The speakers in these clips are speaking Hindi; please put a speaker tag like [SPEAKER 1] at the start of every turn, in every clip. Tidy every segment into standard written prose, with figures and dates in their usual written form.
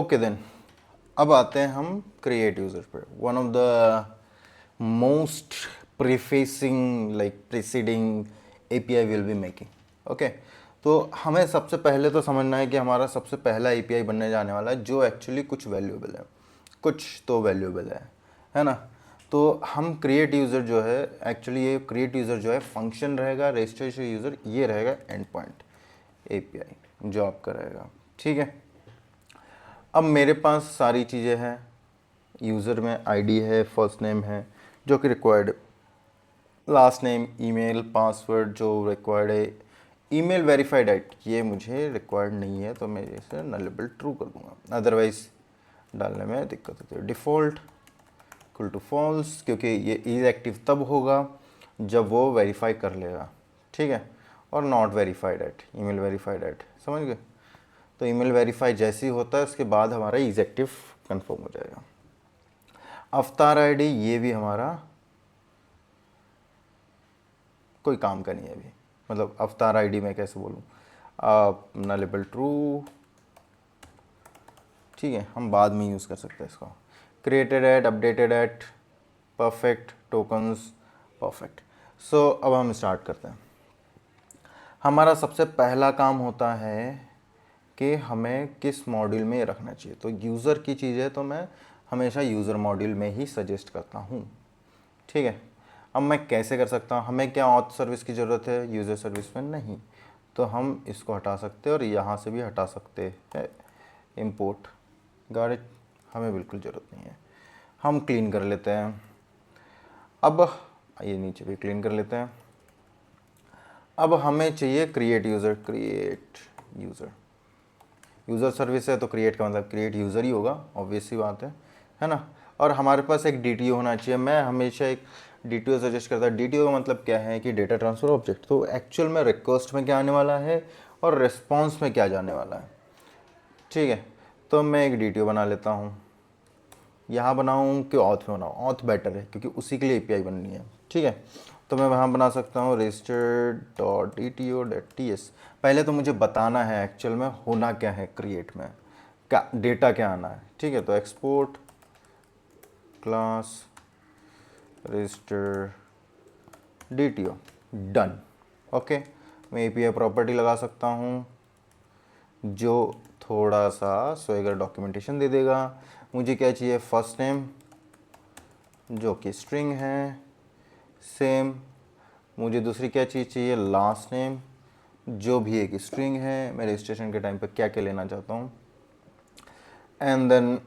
[SPEAKER 1] ओके देन, अब आते हैं हम क्रिएट यूज़र पर। One of the most prefacing like preceding API will be making. Okay, तो हमें सबसे पहले तो समझना है कि हमारा सबसे पहला एपीआई बनने जाने वाला है जो एक्चुअली कुछ वैल्यूएबल है, कुछ तो वैल्यूएबल है ना। तो हम क्रिएट यूज़र जो है, एक्चुअली ये क्रिएट यूज़र जो है फंक्शन रहेगा, रजिस्ट्रेशन यूज़र ये रहेगा एंड पॉइंट एपीआई जो आपका रहेगा। ठीक है, अब मेरे पास सारी चीज़ें हैं, यूज़र में आईडी है, फर्स्ट नेम है जो कि required, last name, email, password जो रिक्वायर्ड है, ईमेल वेरीफाइड एट ये मुझे रिक्वायर्ड नहीं है तो मैं इसे नलेबल ट्रू कर दूंगा, अदरवाइज डालने में दिक्कत होती है। डिफ़ॉल्ट इक्वल टू फॉल्स, क्योंकि ये इज एक्टिव तब होगा जब वो वेरीफाई कर लेगा। ठीक है, और not verified at, email verified at, समझ गए। तो ईमेल वेरीफाई जैसे ही होता है उसके बाद हमारा इज एक्टिव कन्फर्म हो जाएगा। अवतार आईडी ये भी हमारा कोई काम का नहीं है अभी, मतलब अवतार आईडी मैं कैसे बोलूँ, नलेबल ट्रू। ठीक है, हम बाद में यूज़ कर सकते हैं इसको। Created at, updated at, perfect, tokens, perfect. So अब हम स्टार्ट करते हैं। हमारा सबसे पहला काम होता है कि हमें किस मॉड्यूल में ये रखना चाहिए। तो यूज़र की चीज़ें तो मैं हमेशा यूज़र मॉड्यूल में ही सजेस्ट करता हूँ। ठीक है, अब मैं कैसे कर सकता हूँ, हमें क्या ऑथ सर्विस की ज़रूरत है, यूज़र सर्विस में नहीं, तो हम इसको हटा सकते हैं और यहाँ से भी हटा सकते हैं। इंपोर्ट गार्ड हमें बिल्कुल ज़रूरत नहीं है, हम क्लीन कर लेते हैं। अब ये नीचे भी क्लीन कर लेते हैं। अब हमें चाहिए create user, create user, user service है तो क्रिएट का मतलब क्रिएट यूज़र ही होगा, ऑब्वियस सी बात है ना। और हमारे पास एक डीटीओ होना चाहिए, मैं हमेशा एक डीटीओ सजेस्ट करता हूँ। डीटीओ का मतलब क्या है कि डेटा ट्रांसफ़र ऑब्जेक्ट, तो एक्चुअल में रिक्वेस्ट में क्या आने वाला है और रिस्पॉन्स में क्या जाने वाला है। ठीक है, तो मैं एक डीटीओ बना लेता हूँ, यहाँ बनाऊँ कि ऑथ में बनाऊँ, ऑथ बेटर है क्योंकि उसी के लिए एपीआई बननी है। ठीक है, तो मैं वहाँ बना सकता हूँ register.dto.ts। पहले तो मुझे बताना है एक्चुअल में होना क्या है, क्रिएट में क्या डेटा क्या आना है। ठीक है, तो export class register DTO, done. Okay, मैं एपीआई प्रॉपर्टी लगा सकता हूँ जो थोड़ा सा स्वेगर डॉक्यूमेंटेशन दे देगा। मुझे क्या चाहिए, फर्स्ट नेम जो कि स्ट्रिंग है, सेम। मुझे दूसरी क्या चीज़ चाहिए, लास्ट नेम जो भी एक स्ट्रिंग है, मैं रजिस्ट्रेशन के टाइम पे क्या क्या लेना चाहता हूँ। एंड देन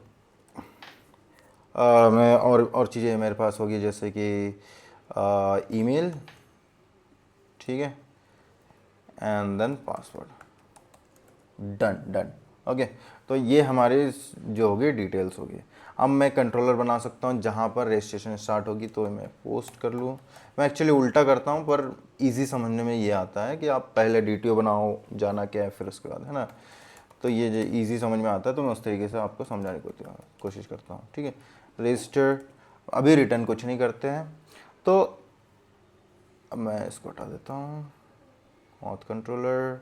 [SPEAKER 1] मैं और चीज़ें मेरे पास होगी जैसे कि ईमेल। ठीक है, and then password, done done. Okay, तो ये हमारे जो होगी डिटेल्स होगी। अब मैं कंट्रोलर बना सकता हूँ जहाँ पर रजिस्ट्रेशन स्टार्ट होगी, तो मैं पोस्ट कर लूँ। मैं एक्चुअली उल्टा करता हूँ पर इजी समझने में ये आता है कि आप पहले डीटीओ बनाओ, जाना क्या है, फिर उसके बाद, है ना। तो ये जो इजी समझ में आता है तो मैं उस तरीके से आपको समझाने की कोशिश करता हूँ। ठीक है, रजिस्टर अभी रिटर्न कुछ नहीं करते हैं, तो अब मैं इसको हटा देता हूँ, ऑथ कंट्रोलर।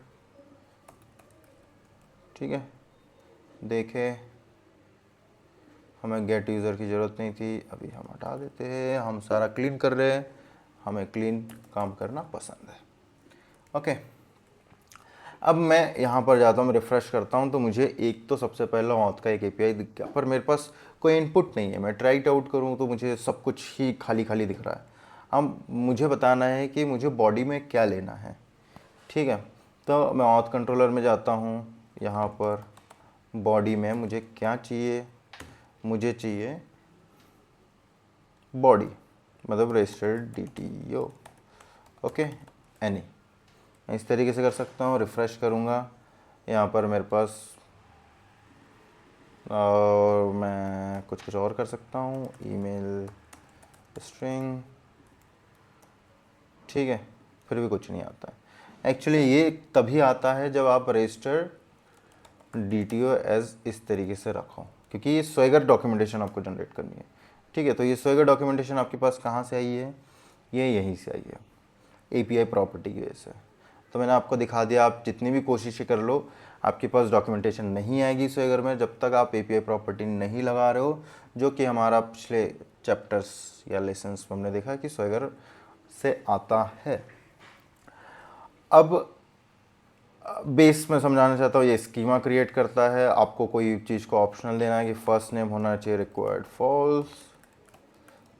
[SPEAKER 1] ठीक है, देखे हमें गेट यूज़र की ज़रूरत नहीं थी, अभी हम हटा देते हैं। हम सारा क्लीन कर रहे हैं, हमें क्लीन काम करना पसंद है। ओके, अब मैं यहाँ पर जाता हूँ, रिफ़्रेश करता हूँ तो मुझे एक तो सबसे पहला ऑथ का एक एपीआई दिख गया, पर मेरे पास कोई इनपुट नहीं है। मैं ट्राई आउट करूँ तो मुझे सब कुछ ही खाली खाली दिख रहा है। अब मुझे बताना है कि मुझे बॉडी में क्या लेना है। ठीक है, तो मैं ऑथ कंट्रोलर में जाता हूँ, यहाँ पर बॉडी में मुझे क्या चाहिए, मुझे चाहिए बॉडी मतलब रजिस्टर्ड डीटीओ। ओके, एनी मैं इस तरीके से कर सकता हूँ। रिफ़्रेश करूँगा, यहाँ पर मेरे पास और मैं कुछ और कर सकता हूँ, ईमेल स्ट्रिंग। ठीक है, फिर भी कुछ नहीं आता है। एक्चुअली ये तभी आता है जब आप रजिस्टर डीटीओ एज इस तरीके से रखो, क्योंकि ये स्वेगर डॉक्यूमेंटेशन आपको जनरेट करनी है। ठीक है, तो ये स्वेगर डॉक्यूमेंटेशन आपके पास कहाँ से आई है, ये यहीं से आई है, एपीआई प्रॉपर्टी की वजह से। तो मैंने आपको दिखा दिया, आप जितनी भी कोशिशें कर लो आपके पास डॉक्यूमेंटेशन नहीं आएगी स्वेगर में जब तक आप एपीआई प्रॉपर्टी नहीं लगा रहे हो, जो कि हमारा पिछले चैप्टर्स या लेसन्स में हमने देखा कि स्वेगर से आता है। अब बेस में समझाना चाहता हूँ, ये स्कीमा क्रिएट करता है। आपको कोई चीज़ को ऑप्शनल देना है कि फर्स्ट नेम होना चाहिए रिक्वायर्ड फॉल्स,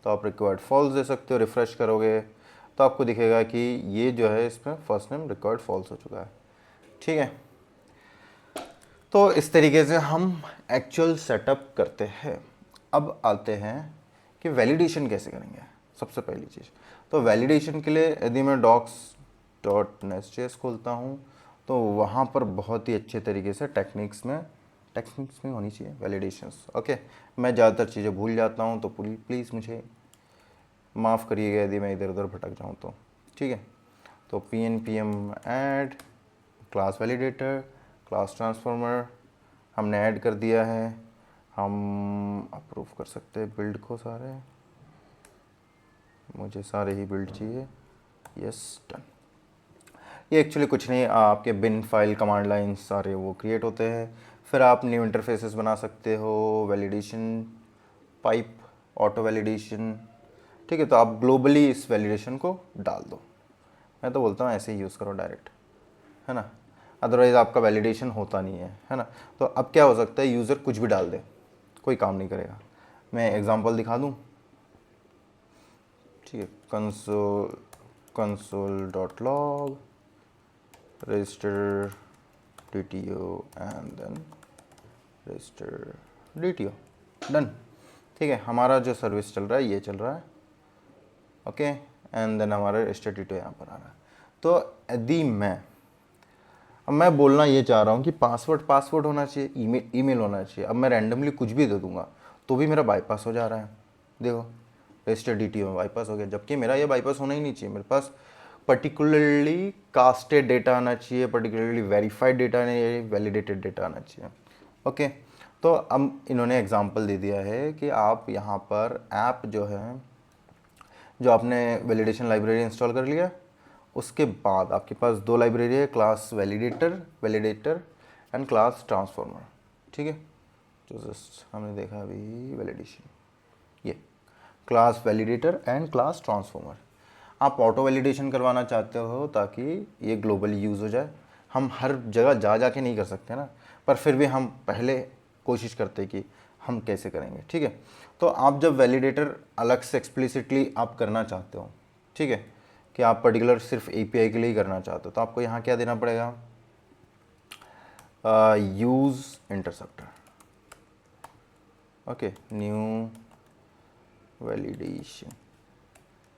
[SPEAKER 1] तो आप रिक्वायर्ड फॉल्स दे सकते हो। रिफ़्रेश करोगे तो आपको दिखेगा कि ये जो है इसमें फर्स्ट नेम रिक्वायर्ड फॉल्स हो चुका है। ठीक है, तो इस तरीके से हम एक्चुअल सेटअप करते हैं। अब आते हैं कि वैलिडेशन कैसे करेंगे। सबसे पहली चीज़ तो वैलिडेशन के लिए यदि मैं docs.nest.js खोलता हूँ तो वहाँ पर बहुत ही अच्छे तरीके से टेक्निक्स में होनी चाहिए वैलिडेशंस। ओके, मैं ज़्यादातर चीज़ें भूल जाता हूँ तो प्लीज़ मुझे माफ़ करिएगा यदि मैं इधर उधर भटक जाऊँ तो। ठीक है, तो pnpm add class validator, class transformer हमने ऐड कर दिया है। हम अप्रूव कर सकते हैं बिल्ड को, सारे मुझे सारे ही बिल्ड चाहिए। Yes, done. ये एक्चुअली कुछ नहीं, आपके बिन फाइल कमांड लाइन्स सारे वो क्रिएट होते हैं। फिर आप न्यू इंटरफेसेस बना सकते हो, वैलिडेशन पाइप, ऑटो वैलिडेशन। ठीक है, तो आप ग्लोबली इस वैलिडेशन को डाल दो। मैं तो बोलता हूँ ऐसे ही यूज़ करो डायरेक्ट, है ना, अदरवाइज़ आपका वैलिडेशन होता नहीं है ना। तो अब क्या हो सकता है, यूज़र कुछ भी डाल दे, कोई काम नहीं करेगा। मैं एग्जांपल दिखा दूँ। ठीक है, console.log register DTO and then register DTO, done. ठीक है, हमारा जो सर्विस चल रहा है ये चल रहा है। ओके, एंड देन हमारा रजिस्टर DTO यहाँ पर आ रहा है। तो यदि अब मैं बोलना ये चाह रहा हूँ कि पासवर्ड होना चाहिए, ईमेल होना चाहिए। अब मैं रैंडमली कुछ भी दे दूंगा तो भी मेरा बाईपास हो जा रहा है। देखो, रजिस्टर DTO में बाईपास हो गया, जबकि मेरा ये बाईपास होना ही नहीं चाहिए। मेरे पास पर्टिकुलरली कास्टेड डेटा आना चाहिए, पर्टिकुलरली वेरीफाइड डेटा नहीं, वैलिडेटेड डेटा आना चाहिए। ओके, तो अब इन्होंने एग्जांपल दे दिया है कि आप यहाँ पर ऐप जो आपने वैलिडेशन लाइब्रेरी इंस्टॉल कर लिया, उसके बाद आपके पास दो लाइब्रेरी है, class validator and class transformer. ठीक है, जो जस्ट हमने देखा अभी वैलिडेशन, ये class validator and class transformer. आप ऑटो वैलिडेशन करवाना चाहते हो ताकि ये ग्लोबली यूज़ हो जाए। हम हर जगह जा के नहीं कर सकते ना, पर फिर भी हम पहले कोशिश करते हैं कि हम कैसे करेंगे। ठीक है, तो आप जब वैलिडेटर अलग से एक्सप्लिसिटली आप करना चाहते हो, ठीक है, कि आप पर्टिकुलर सिर्फ एपीआई के लिए ही करना चाहते हो, तो आपको यहाँ क्या देना पड़ेगा, use interceptor. Okay, new validation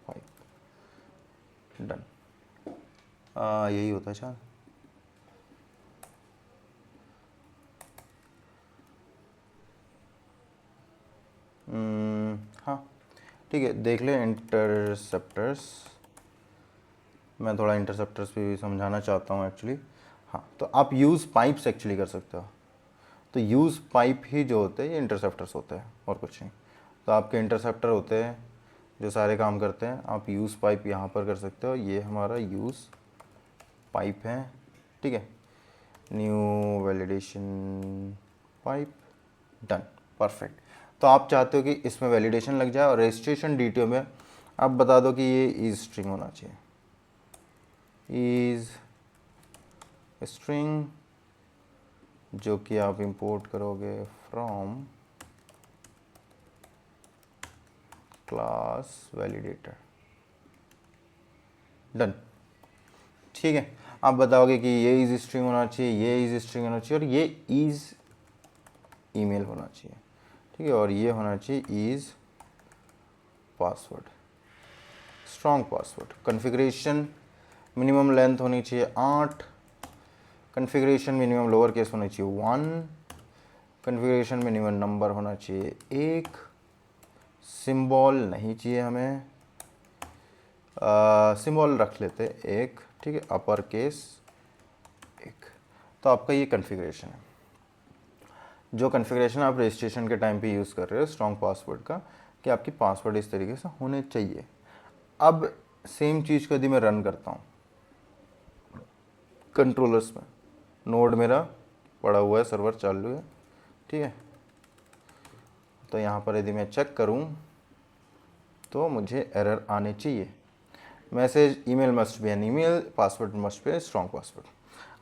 [SPEAKER 1] pipe, done. यही होता है शायद। हाँ ठीक है, देख ले इंटरसेप्टर्स। मैं थोड़ा इंटरसेप्टर्स भी समझाना चाहता हूँ एक्चुअली। हाँ, तो आप यूज़ पाइप्स एक्चुअली कर सकते हो। तो यूज़ पाइप ही जो होते हैं ये इंटरसेप्टर्स होते हैं और कुछ नहीं। तो आपके इंटरसेप्टर होते हैं जो सारे काम करते हैं। आप यूज़ पाइप यहाँ पर कर सकते हो, ये हमारा यूज़ पाइप है। ठीक है, new validation pipe, done, perfect. तो आप चाहते हो कि इसमें वैलिडेशन लग जाए और रजिस्ट्रेशन DTO में आप बता दो कि ये इज स्ट्रिंग होना चाहिए, इज स्ट्रिंग, जो कि आप इंपोर्ट करोगे फ्रॉम क्लास वैलिडेटर, डन। ठीक है, आप बताओगे कि ये इज स्ट्रिंग होना चाहिए, ये इज स्ट्रिंग होना चाहिए और ये इज ईमेल होना चाहिए। ठीक है, और ये होना चाहिए is password, strong password. Configuration minimum length होनी चाहिए 8, कॉन्फ़िगरेशन मिनिमम लोअर केस होना चाहिए 1, कॉन्फ़िगरेशन मिनिमम नंबर होना चाहिए 1, सिंबल नहीं चाहिए हमें, सिंबल रख लेते एक, ठीक है, अपर केस 1। तो आपका ये कॉन्फ़िगरेशन है। जो कॉन्फ़िगरेशन आप रजिस्ट्रेशन के टाइम पे यूज़ कर रहे हो स्ट्रॉन्ग पासवर्ड का, कि आपकी पासवर्ड इस तरीके से होने चाहिए। अब सेम चीज़ को यदि मैं रन करता हूँ कंट्रोलर्स में नोड मेरा पड़ा हुआ है, सर्वर चालू है, ठीक है। तो यहाँ पर यदि मैं चेक करूँ तो मुझे एरर आने चाहिए। Message email must be an email, password must be strong password.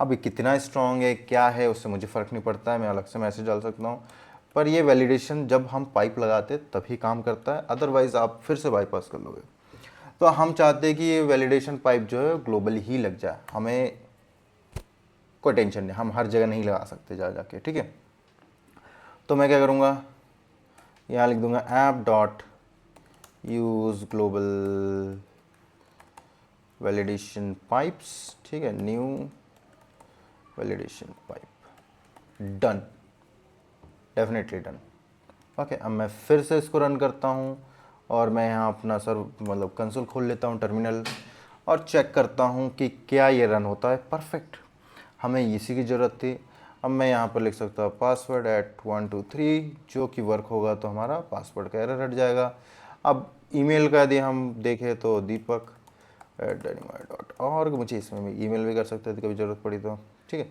[SPEAKER 1] अब ये कितना स्ट्रॉन्ग है क्या है उससे मुझे फ़र्क नहीं पड़ता है, मैं अलग से मैसेज डाल सकता हूँ। पर ये वैलिडेशन जब हम पाइप लगाते तभी काम करता है, अदरवाइज़ आप फिर से बाईपास कर लोगे। तो हम चाहते हैं कि ये वैलिडेशन पाइप जो है ग्लोबली ही लग जाए, हमें कोई टेंशन नहीं, हम हर जगह नहीं लगा सकते जा जाके, ठीक है। तो मैं क्या करूँगा, यहाँ लिख दूंगा app dot use global validation pipes, ठीक है, new validation pipe, done, definitely done. Okay, अब मैं फिर से इसको रन करता हूँ और मैं यहाँ अपना मतलब कंसोल खोल लेता हूँ, टर्मिनल, और चेक करता हूँ कि क्या ये रन होता है। परफेक्ट, हमें इसी की ज़रूरत थी। अब मैं यहाँ पर लिख सकता हूँ पासवर्ड एट 1 2 3, जो कि वर्क होगा तो हमारा पासवर्ड का एरर हट जाएगा। अब ईमेल का यदि हम देखें तो deepak@dynamite.org, मुझे इसमें ईमेल भी कर सकते थे कभी ज़रूरत पड़ी तो, ठीक है।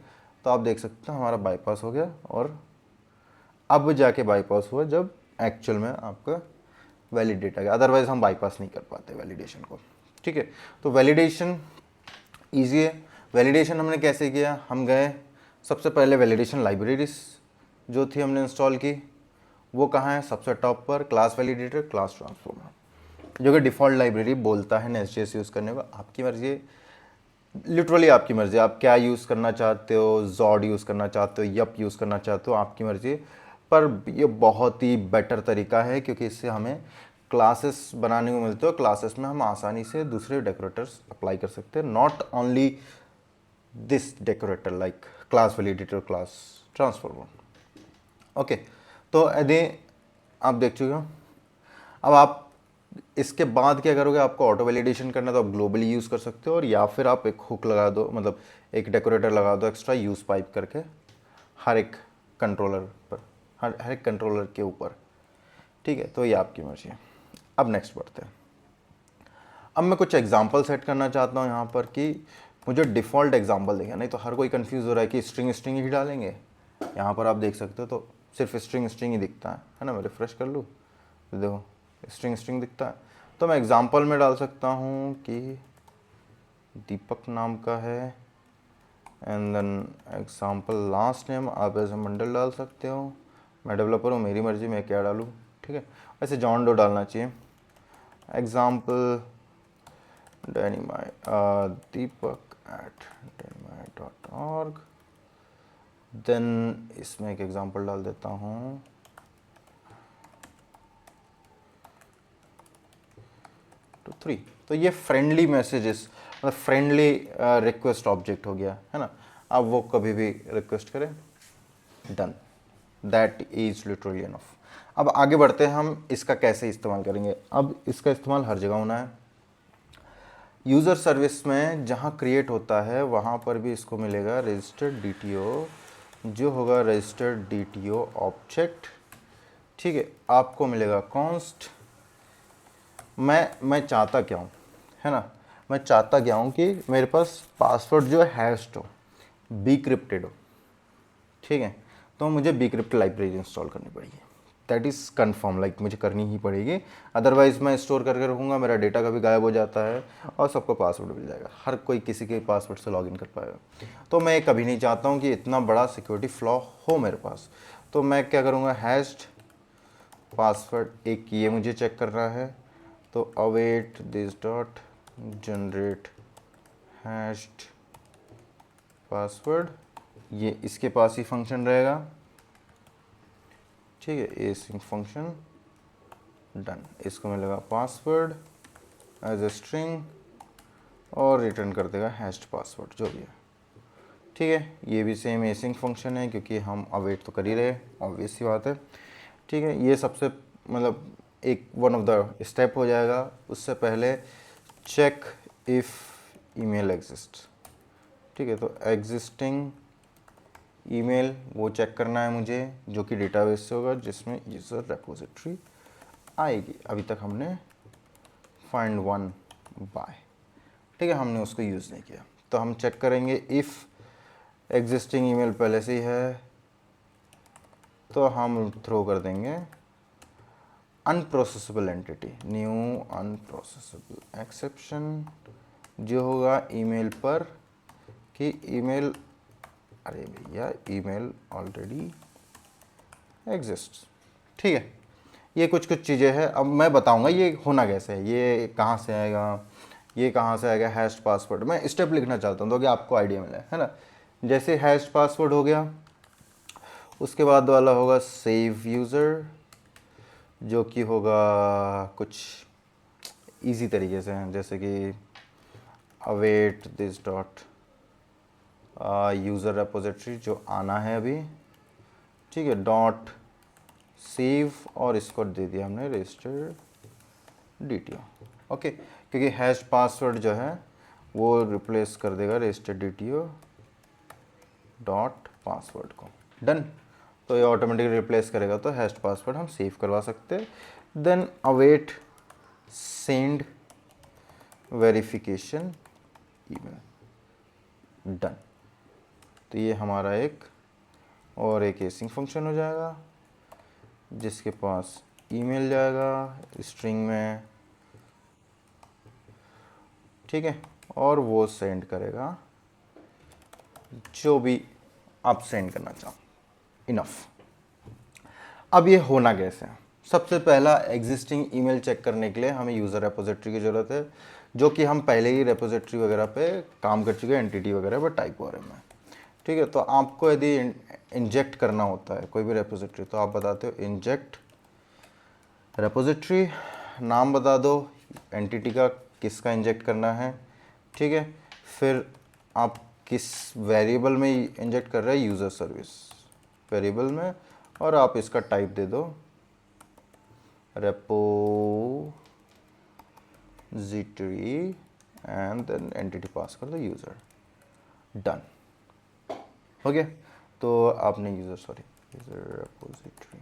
[SPEAKER 1] तो आप देख सकते हैं हमारा बाईपास हो गया, और अब जाके बाईपास हुआ जब एक्चुअल में आपका वैलिडेट आ गया, अदरवाइज हम बाईपास नहीं कर पाते वैलिडेशन को, ठीक है। तो वैलिडेशन ईजी है। वैलिडेशन हमने कैसे किया, हम गए सबसे पहले वैलिडेशन लाइब्रेरीज जो थी हमने इंस्टॉल की, वो कहाँ है, सबसे टॉप पर क्लास वैलिडेटर, क्लास ट्रांसफॉर्मर, जो कि डिफ़ॉल्ट लाइब्रेरी बोलता है नेस्ट.जेएस यूज़ करने को। आपकी मर्जी है, लिटरली आपकी मर्जी, आप क्या यूज़ करना चाहते हो, जॉड यूज़ करना चाहते हो, यप यूज़ करना चाहते हो, आपकी मर्जी। पर ये बहुत ही बेटर तरीका है क्योंकि इससे हमें क्लासेस बनाने को मिलते हो, क्लासेस में हम आसानी से दूसरे डेकोरेटर्स अप्लाई कर सकते हैं, not only this decorator like class validator, class transformer. Okay, तो यदि आप देख चुके हो, अब आप इसके बाद क्या करोगे, आपको ऑटो वैलिडेशन करना है तो आप ग्लोबली यूज़ कर सकते हो, और या फिर आप एक हुक लगा दो, मतलब एक डेकोरेटर लगा दो एक्स्ट्रा यूज़ पाइप करके हर एक कंट्रोलर पर, हर एक कंट्रोलर के ऊपर, ठीक है। तो ये आपकी मर्जी है। अब नेक्स्ट बढ़ते हैं। अब मैं कुछ एग्जांपल सेट करना चाहता हूँ यहाँ पर कि मुझे डिफ़ॉल्ट एग्जांपल देगा, नहीं तो हर कोई कंफ्यूज हो रहा है कि स्ट्रिंग स्ट्रिंग ही डालेंगे। यहाँ पर आप देख सकते हो तो सिर्फ स्ट्रिंग स्ट्रिंग ही दिखता है ना। मैं रिफ्रेश कर लूँ तो देखो स्ट्रिंग स्ट्रिंग दिखता है। तो मैं एग्जांपल में डाल सकता हूँ कि दीपक नाम का है, and then example last name आप एज ए मंडल डाल सकते हो। मैं डेवलपर हूँ, मेरी मर्जी मैं क्या डालूँ, ठीक है। वैसे जॉन डो डालना चाहिए। एग्जाम्पल deepak@dynamite.org, देन इसमें एक एग्जांपल डाल देता हूँ, टू 3। तो ये फ्रेंडली मैसेजेस, मतलब फ्रेंडली रिक्वेस्ट ऑब्जेक्ट हो गया है ना। अब वो कभी भी रिक्वेस्ट करे, done, that is literally enough. अब आगे बढ़ते हैं, हम इसका कैसे इस्तेमाल करेंगे। अब इसका इस्तेमाल हर जगह होना है। यूज़र सर्विस में जहाँ क्रिएट होता है वहाँ पर भी इसको मिलेगा रजिस्टर्ड डीटीओ, जो होगा रजिस्टर्ड डीटीओ ऑब्जेक्ट, ठीक है। आपको मिलेगा कॉन्स्ट, मैं चाहता क्या हूँ, है ना, मैं चाहता क्या हूँ कि मेरे पास पासवर्ड जो है हैश्ड हो, बी क्रिप्टेड हो, ठीक है। तो मुझे बी क्रिप्ट लाइब्रेरी इंस्टॉल करनी पड़ेगी, दैट इज़ कन्फर्म, लाइक मुझे करनी ही पड़ेगी, अदरवाइज़ मैं स्टोर करके रखूँगा, मेरा डेटा कभी गायब हो जाता है और सबको पासवर्ड मिल जाएगा, हर कोई किसी के पासवर्ड से लॉगिन कर पाएगा। तो मैं कभी नहीं चाहता हूँ कि इतना बड़ा सिक्योरिटी फ्लॉ हो मेरे पास। तो मैं क्या करूँगा, हैश्ड पासवर्ड एक ये मुझे चेक करना है, तो await this dot generate hatched password, ये इसके पास ही फंक्शन रहेगा, ठीक है, एसिंक फंक्शन, डन। इसको मिलेगा पासवर्ड एज ए स्ट्रिंग और रिटर्न कर देगा हैश्ड पासवर्ड जो भी है, ठीक है। ये भी सेम एसिंक फंक्शन है क्योंकि हम अवेट तो कर ही रहे, ऑब्वियस सी बात है, ठीक है। ये सबसे मतलब एक वन ऑफ द स्टेप हो जाएगा। उससे पहले चेक इफ़ ईमेल एग्जिस्ट, ठीक है। तो एग्जिस्टिंग ईमेल वो चेक करना है मुझे, जो कि डेटाबेस से होगा जिसमें यूज़र रेपोजिटरी आएगी। अभी तक हमने फाइंड वन बाय, ठीक है, हमने उसको यूज़ नहीं किया। तो हम चेक करेंगे इफ़ एग्जिस्टिंग ईमेल पहले से ही है तो हम थ्रो कर देंगे अनप्रोसेसेबल एंटिटी, न्यू अनप्रोसेसेबल एक्सेप्शन जो होगा ईमेल पर कि ईमेल, अरे भैया ईमेल ऑलरेडी एग्जिस्ट। ठीक है, ये कुछ चीज़ें हैं। अब मैं बताऊंगा ये होना कैसे है, ये कहाँ से आएगा, ये कहाँ से आएगा। हैश पासवर्ड मैं स्टेप लिखना चाहता हूँ ताकि आपको आइडिया मिले, है ना। जैसे हैश पासवर्ड हो गया, उसके बाद वाला होगा सेव यूज़र, जो कि होगा कुछ इजी तरीके से हैं, जैसे कि await this dot user repository जो आना है अभी, ठीक है, डॉट सेव, और इसको दे दिया हमने रजिस्टर DTO। ओके, क्योंकि हैश पासवर्ड जो है वो रिप्लेस कर देगा रजिस्टर DTO डॉट पासवर्ड को। डन, तो ये ऑटोमेटिकली रिप्लेस करेगा, तो हैश पासवर्ड हम सेव करवा सकते हैं। Then await send verification email, done. तो ये हमारा एक और एक केसिंग फंक्शन हो जाएगा जिसके पास ईमेल जाएगा स्ट्रिंग में, ठीक है, और वो सेंड करेगा जो भी आप सेंड करना चाहो। इनफ। अब ये होना कैसे है? सबसे पहला एग्जिस्टिंग ईमेल चेक करने के लिए हमें यूज़र रेपोजिटरी की ज़रूरत है, जो कि हम पहले ही रेपोजिटरी वगैरह पे काम कर चुके हैं, एंटिटी वगैरह पर टाइप वगैरह में। ठीक है, तो आपको यदि इंजेक्ट करना होता है कोई भी रेपोजिटरी, तो आप बताते हो इंजेक्ट रेपोजिटरी, नाम बता दो एंटिटी का, किसका इंजेक्ट करना है, ठीक है, फिर आप किस वेरिएबल में इंजेक्ट कर रहे हैं, यूज़र सर्विस वेरिएबल में, और आप इसका टाइप दे दो रेपोजिटरी एंड देन एंटिटी पास कर दो यूज़र, डन। ओके, तो आपने यूज़र रेपोजिटरी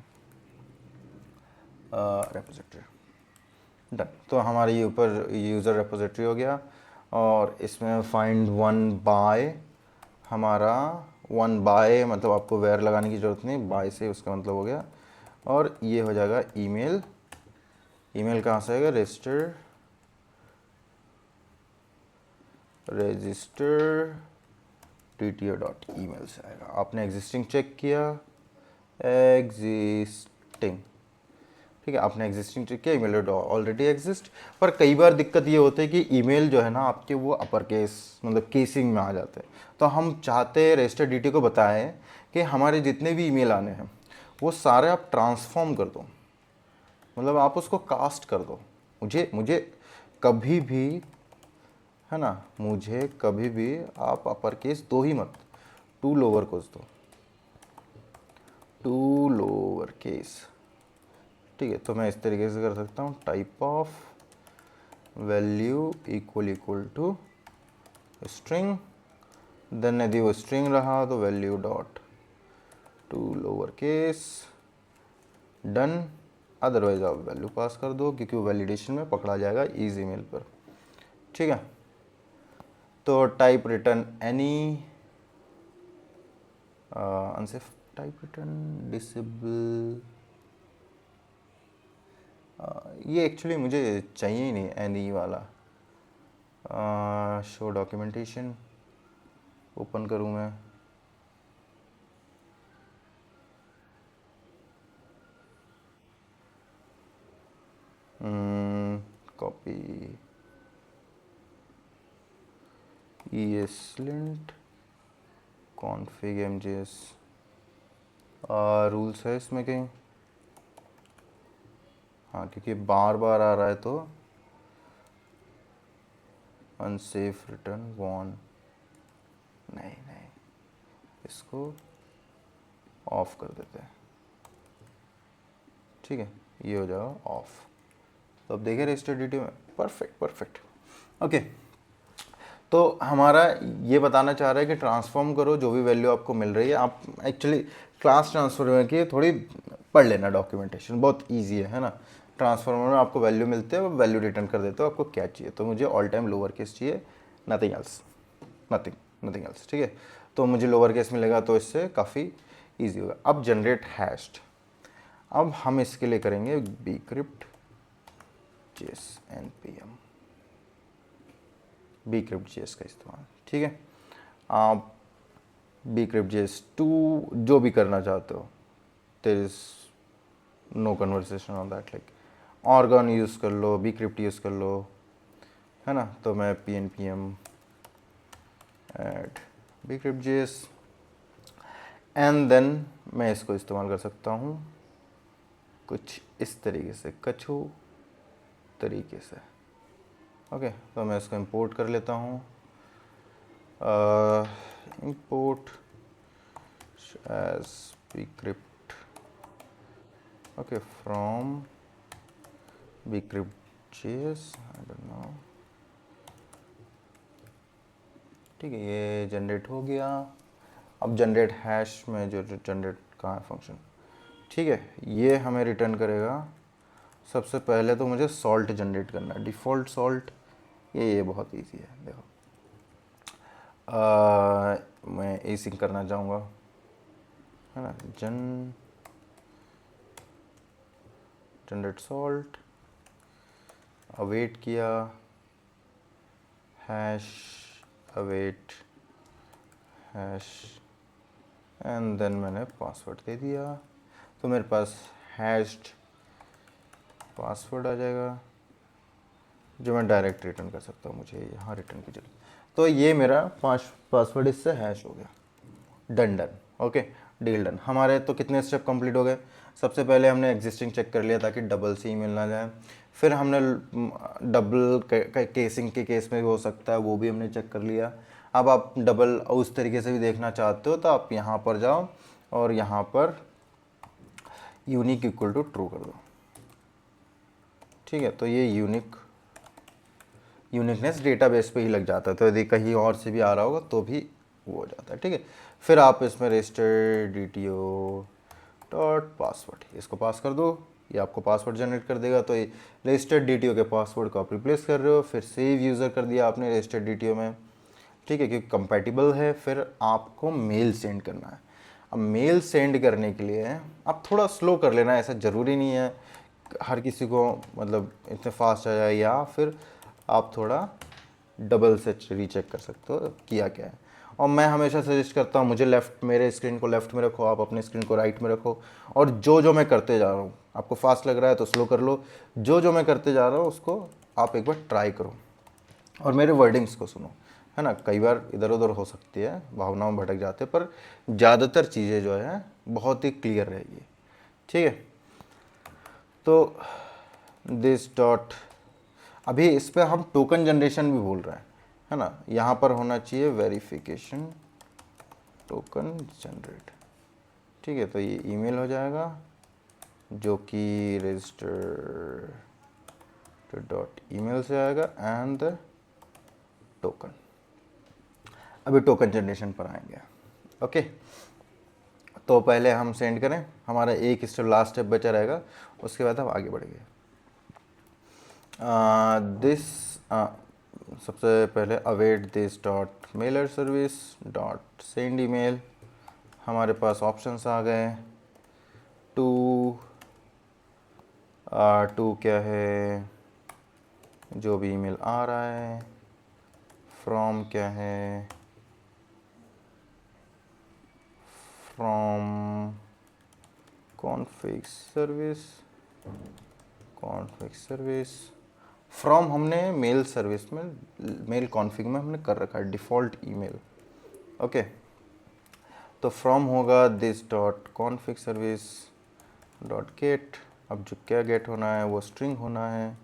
[SPEAKER 1] डन। तो हमारे ये ऊपर यूज़र रेपोजिटरी हो गया, और इसमें फाइंड वन बाय, हमारा वन बाय मतलब आपको वेयर लगाने की ज़रूरत नहीं, बाय से उसका मतलब हो गया। और ये हो जाएगा ईमेल, ईमेल कहाँ से आएगा, रजिस्टर DTO डॉट ईमेल से आएगा। आपने एग्जिस्टिंग चेक किया, एग्जिस्टिंग, ठीक है, आपने एग्जिस्टिंग चेक किया, ईमेल ऑलरेडी एग्जिस्ट। पर कई बार दिक्कत ये होती है कि ईमेल जो है ना आपके वो अपर केस मतलब केसिंग में आ जाते हैं, तो हम चाहते हैं रजिस्टर DTO को बताएं कि हमारे जितने भी ईमेल आने हैं वो सारे आप ट्रांसफॉर्म कर दो, मतलब आप उसको कास्ट कर दो। मुझे कभी भी, है ना, मुझे कभी भी आप अपर केस दो ही मत, टू लोअर केस दो, टू लोअर केस, ठीक है। तो मैं इस तरीके से कर सकता हूँ, type of value equal to string, then यदि वो स्ट्रिंग रहा तो value dot to lower case, done. Otherwise आप वैल्यू पास कर दो क्योंकि वो वैलिडेशन में पकड़ा जाएगा इज ईमेल पर, ठीक है। तो type return any unsafe, type return disable, ये एक्चुअली मुझे चाहिए ही नहीं एनी वाला। शो डॉक्यूमेंटेशन ओपन करूँ मैं, copy ESLint config MJS, rules है इसमें कहीं, हाँ, क्योंकि बार बार आ रहा है तो अनसेफ रिटर्न वॉन, नहीं, इसको ऑफ कर देते हैं, ठीक है, ये हो जाएगा ऑफ। तो अब देखें रजिस्टर DTO में, परफेक्ट। ओके, तो हमारा ये बताना चाह रहा है कि ट्रांसफॉर्म करो जो भी वैल्यू आपको मिल रही है। आप एक्चुअली क्लास ट्रांसफॉर्मर की थोड़ी पढ़ लेना, डॉक्यूमेंटेशन बहुत इजी है ना। ट्रांसफॉर्मर में आपको वैल्यू मिलते हैं, वैल्यू रिटर्न कर देते हो, आपको क्या चाहिए, तो मुझे ऑल टाइम लोअर केस चाहिए, nothing else, nothing, nothing else, ठीक है। तो मुझे लोअर केस मिलेगा तो इससे काफ़ी ईजी होगा। अब जनरेट हैश्ड, अब हम इसके लिए करेंगे bcrypt js npm bcrypt js का इस्तेमाल, ठीक है। आप bcrypt js 2 जो भी करना चाहते हो, there is no conversation on that, like argon use कर लो, bcrypt यूज़ कर लो, है ना। तो मैं pnpm add bcrypt js and then मैं इसको इस्तेमाल कर सकता हूँ कुछ इस तरीके से, कछु तरीके से। ओके, तो मैं इसको इंपोर्ट कर लेता हूँ। Import as bcrypt, okay, from bcrypt js, I don't know, ठीक है, ये जनरेट हो गया। अब जनरेट हैश में जो जनरेट कहाँ है फंक्शन, ठीक है, ये हमें रिटर्न करेगा। सबसे पहले तो मुझे सॉल्ट जनरेट करना है, डिफ़ॉल्ट सॉल्ट, ये बहुत इजी है। देखो मैं एसिंक करना चाहूँगा, है ना, जनरेट सॉल्ट, अवेट किया, hash await hash and then मैंने पासवर्ड दे दिया, तो मेरे पास हैश्ड पासवर्ड आ जाएगा जो मैं डायरेक्ट रिटर्न कर सकता हूँ, मुझे यहाँ रिटर्न की जरूरत। तो ये मेरा पासवर्ड इससे हैश हो गया, डन। Okay, deal done. हमारे तो कितने स्टेप कंप्लीट हो गए। सबसे पहले हमने एग्जिस्टिंग चेक कर लिया ताकि डबल से ईमेल ना जाए, फिर हमने डबल केसिंग के केस में भी हो सकता है, वो भी हमने चेक कर लिया। अब आप डबल उस तरीके से भी देखना चाहते हो तो आप यहाँ पर जाओ और यहाँ पर यूनिक इक्वल टू ट्रू कर दो, ठीक है। तो ये यूनिकनेस डेटाबेस पे ही लग जाता है, तो यदि कहीं और से भी आ रहा होगा तो भी वो हो जाता है, ठीक है। फिर आप इसमें रजिस्टर DTO डॉट पासवर्ड इसको पास कर दो, ये आपको पासवर्ड जनरेट कर देगा। तो ये रजिस्टर्ड DTO के पासवर्ड को आप रिप्लेस कर रहे हो, फिर सेव यूज़र कर दिया आपने रजिस्टर्ड DTO में, ठीक है, क्योंकि कंपैटिबल है। फिर आपको मेल सेंड करना है। अब मेल सेंड करने के लिए आप थोड़ा स्लो कर लेना, ऐसा ज़रूरी नहीं है हर किसी को मतलब इतने फास्ट आ जाए, या फिर आप थोड़ा डबल से रीचेक कर सकते हो किया क्या है। और मैं हमेशा सजेस्ट करता हूँ, मुझे मेरे स्क्रीन को लेफ़्ट में रखो, आप अपने स्क्रीन को राइट में रखो, और जो मैं करते जा रहा हूँ, आपको फास्ट लग रहा है तो स्लो कर लो, जो मैं करते जा रहा हूँ उसको आप एक बार ट्राई करो और मेरे वर्डिंग्स को सुनो, है ना। कई बार इधर उधर हो सकती है, भावनाओं में भटक जाते हैं, पर ज़्यादातर चीज़ें जो है बहुत ही क्लियर रहेगी, ठीक है। तो दिस डॉट, अभी इस पर हम टोकन जनरेशन भी बोल रहे हैं, है ना। यहाँ पर होना चाहिए वेरिफिकेशन टोकन जनरेट, ठीक है। तो ये ईमेल हो जाएगा जो कि रजिस्टर डॉट ईमेल से आएगा एंड द टोकन। अभी टोकन जनरेशन पर आएंगे, ओके। तो पहले हम सेंड करें, हमारा एक स्टेप लास्ट स्टेप बचा रहेगा, उसके बाद हम आगे बढ़ेंगे। सबसे पहले await this dot Mailer service dot send email, हमारे पास ऑप्शंस आ गए। टू क्या है, जो भी ईमेल आ रहा है। फ्रॉम क्या है, फ्रॉम कॉन्फिग सर्विस। फ्रॉम हमने मेल सर्विस में, मेल कॉन्फिग में हमने कर रखा है डिफ़ॉल्ट ईमेल, ओके। तो फ्रॉम होगा this dot config service dot gate. अब जो क्या गेट होना है वो स्ट्रिंग होना है,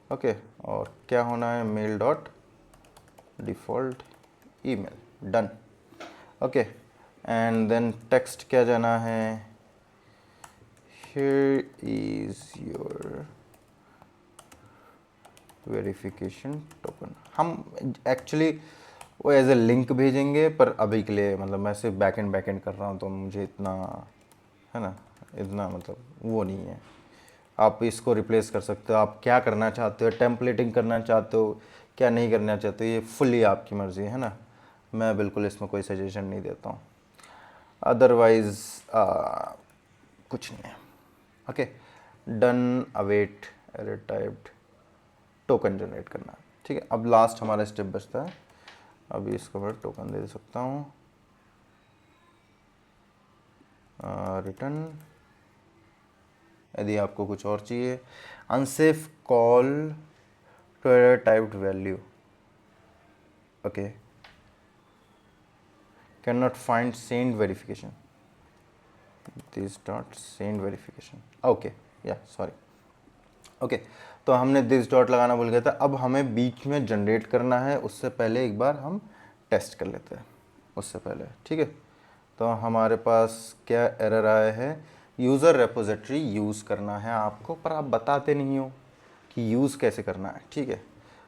[SPEAKER 1] ओके। और क्या होना है, mail dot default email, done, okay. And then text क्या जाना है, here is your verification token. हम एक्चुअली वो एज ए लिंक भेजेंगे, पर अभी के लिए मतलब मैं सिर्फ बैक एंड कर रहा हूँ, तो मुझे इतना, है ना, इतना मतलब वो नहीं है। आप इसको रिप्लेस कर सकते हो, आप क्या करना चाहते हो, टेम्पलेटिंग करना चाहते हो, क्या नहीं करना चाहते हो, ये फुली आपकी मर्ज़ी है ना। मैं बिल्कुल इसमें कोई सजेशन नहीं देता हूँ, अदरवाइज कुछ नहीं है। Okay, done, await error typed, token generate करना है। ठीक है, अब लास्ट हमारा स्टेप बचता है। अभी इसको मैं टोकन दे सकता हूँ, रिटर्न। यदि आपको कुछ और चाहिए, unsafe call to error typed value, okay, can not find send verification, this dot send verification, okay, या सॉरी, ओके। तो हमने दिस डॉट लगाना भूल गया था। अब हमें बीच में जनरेट करना है, उससे पहले एक बार हम टेस्ट कर लेते हैं उससे पहले। ठीक है, तो हमारे पास क्या एरर आया है, यूज़र रेपोजिटरी यूज़ करना है आपको, पर आप बताते नहीं हो कि यूज़ कैसे करना है। ठीक है,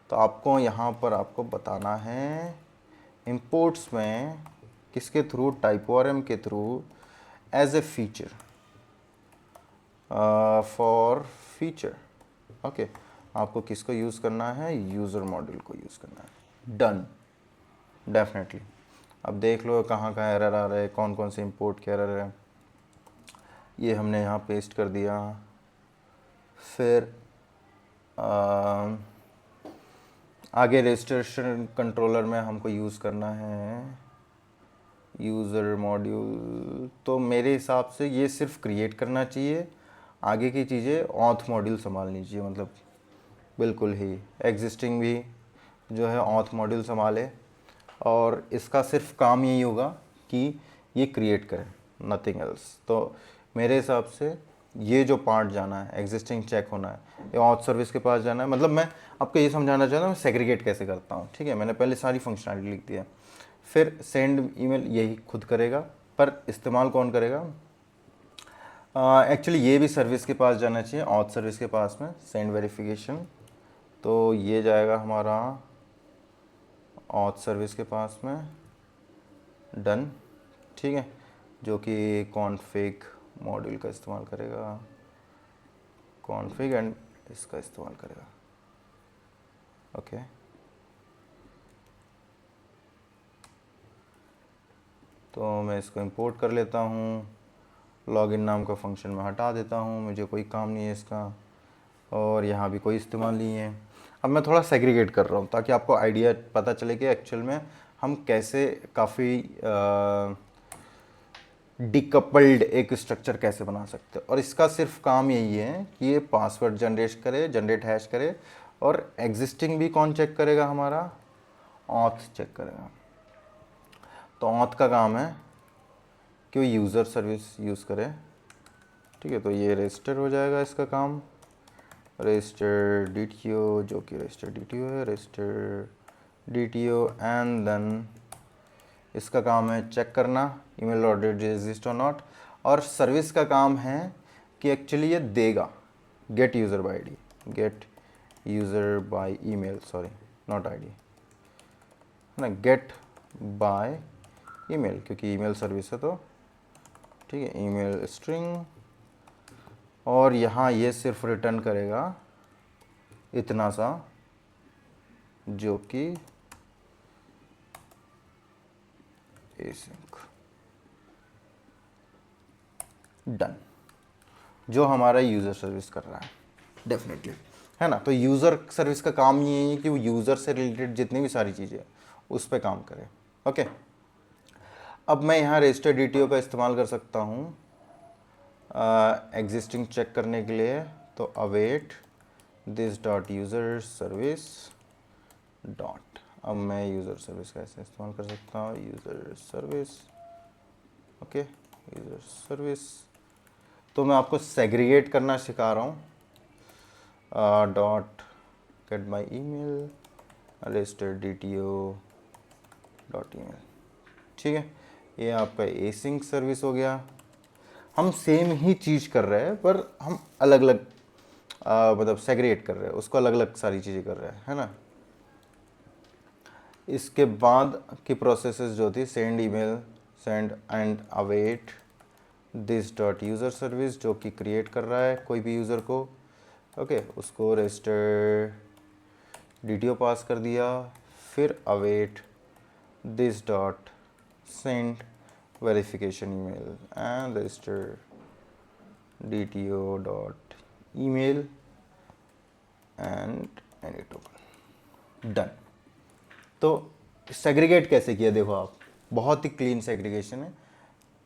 [SPEAKER 1] तो आपको यहाँ पर आपको बताना है इंपोर्ट्स में किसके थ्रू, टाइपोआरएम के through, as a feature, for feature. Okay, आपको किसको यूज़ करना है, यूज़र मॉड्यूल को यूज़ करना है। Done, definitely. अब देख लो कहाँ कहाँ एरर आ रहा है, कौन कौन से इंपोर्ट के एरर है, ये हमने यहाँ पेस्ट कर दिया। फिर आगे रजिस्ट्रेशन कंट्रोलर में हमको यूज़ करना है यूज़र मॉड्यूल, तो मेरे हिसाब से ये सिर्फ क्रिएट करना चाहिए, आगे की चीज़ें ऑथ मॉड्यूल संभालनी चाहिए, मतलब बिल्कुल ही एग्जिस्टिंग भी जो है ऑथ मॉड्यूल संभाले, और इसका सिर्फ काम यही होगा कि ये क्रिएट करे, नथिंग एल्स। तो मेरे हिसाब से ये जो पार्ट जाना है, एग्जिस्टिंग चेक होना है, ये ऑथ सर्विस के पास जाना है। मतलब मैं आपको ये समझाना चाहता हूँ मैं सेग्रीगेट कैसे करता हूँ। ठीक है, मैंने पहले सारी फंक्शनलिटी लिख दी है। फिर सेंड ईमेल यही खुद करेगा, पर इस्तेमाल कौन करेगा, एक्चुअली ये भी सर्विस के पास जाना चाहिए, ऑथ सर्विस के पास में, सेंड वेरिफिकेशन। तो ये जाएगा हमारा ऑथ सर्विस के पास में, डन। ठीक है, जो कि कॉन्फ़िग मॉड्यूल का इस्तेमाल करेगा, कॉन्फ़िग एंड इसका इस्तेमाल करेगा। ओके, तो मैं इसको इंपोर्ट कर लेता हूँ, लॉगिन नाम का फंक्शन मैं हटा देता हूँ, मुझे कोई काम नहीं है इसका, और यहाँ भी कोई इस्तेमाल नहीं है। अब मैं थोड़ा सेग्रीगेट कर रहा हूँ ताकि आपको आइडिया पता चले कि एक्चुअल में हम कैसे काफ़ी डिकपल्ड एक स्ट्रक्चर कैसे बना सकते हैं। और इसका सिर्फ काम यही है कि ये पासवर्ड जनरेट हैश करे, और एग्जिस्टिंग भी कौन चेक करेगा, हमारा ऑथ चेक करेगा। तो ऑथ का काम है कि वो यूज़र सर्विस यूज़ करे। ठीक है, तो ये रजिस्टर हो जाएगा इसका काम, रजिस्टर DTO, जो कि रजिस्टर DTO है, रजिस्टर DTO, एंड देन इसका काम है चेक करना ईमेल ऑर्डर एग्जिस्ट और नॉट। और सर्विस का काम है कि एक्चुअली ये देगा get user by ID, get user by email, sorry not ID, है ना, गेट बाय ईमेल, क्योंकि ईमेल सर्विस है। तो ठीक है, ईमेल स्ट्रिंग, और यहाँ ये सिर्फ रिटर्न करेगा इतना सा, जो कि एसिंक, डन, जो हमारा यूज़र सर्विस कर रहा है डेफिनेटली, है ना। तो यूज़र सर्विस का काम ये है कि वो यूज़र से रिलेटेड जितनी भी सारी चीज़ें उस पर काम करे। ओके, अब मैं यहाँ रजिस्टर DTO का इस्तेमाल कर सकता हूँ एग्जिस्टिंग चेक करने के लिए। तो await this dot user service dot, अब मैं यूज़र सर्विस का ऐसे इस्तेमाल कर सकता हूँ, user service, okay, user service. तो मैं आपको सेग्रीगेट करना सिखा रहा हूँ, dot get my email register DTO dot email. ठीक है, ये आपका एसिंक सर्विस हो गया। हम सेम ही चीज़ कर रहे हैं, पर हम अलग अलग मतलब सेग्रीगेट कर रहे हैं उसको, अलग अलग सारी चीज़ें कर रहे हैं, है ना। इसके बाद की प्रोसेसेस जो थी, send email, send and await this dot user service, जो कि क्रिएट कर रहा है कोई भी यूज़र को। ओके, उसको रजिस्टर DTO पास कर दिया, फिर await this dot send verification email and register dto dot email and any token done। तो सेग्रीगेट कैसे किया देखो आप, बहुत ही क्लीन सेग्रीगेशन है।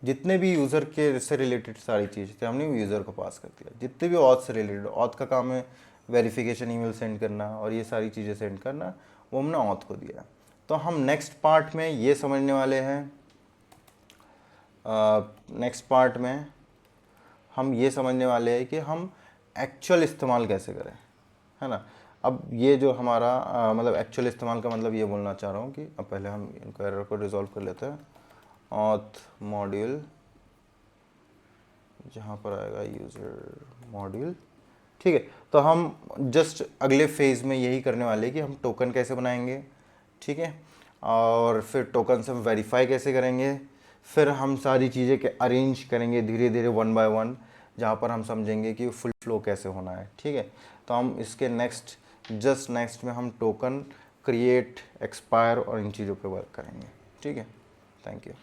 [SPEAKER 1] जितने भी यूज़र के से रिलेटेड सारी चीज़ थे हमने यूज़र को पास कर दिया। जितने भी ऑथ से रिलेटेड, ऑथ का काम है वेरिफिकेशन ईमेल सेंड करना और ये सारी चीज़ें सेंड करना, वो हमने ऑथ को दिया। तो हम नेक्स्ट पार्ट में ये समझने वाले हैं, नेक्स्ट पार्ट में हम ये समझने वाले हैं कि हम एक्चुअल इस्तेमाल कैसे करें, है ना। अब ये जो हमारा मतलब एक्चुअल इस्तेमाल का मतलब ये बोलना चाह रहा हूँ कि अब पहले हम इनको एरर को रिजॉल्व कर लेते हैं। ऑथ मॉड्यूल, जहाँ पर आएगा यूज़र मॉड्यूल, ठीक है। तो हम जस्ट अगले फेज़ में यही करने वाले हैं कि हम टोकन कैसे बनाएंगे, ठीक है, और फिर टोकन से हम वेरीफाई कैसे करेंगे, फिर हम सारी चीज़ें के अरेंज करेंगे धीरे धीरे वन बाय वन, जहाँ पर हम समझेंगे कि फुल फ्लो कैसे होना है, ठीक है। तो हम इसके नेक्स्ट में हम टोकन क्रिएट, एक्सपायर और इन चीज़ों पे वर्क करेंगे, ठीक है। Thank you.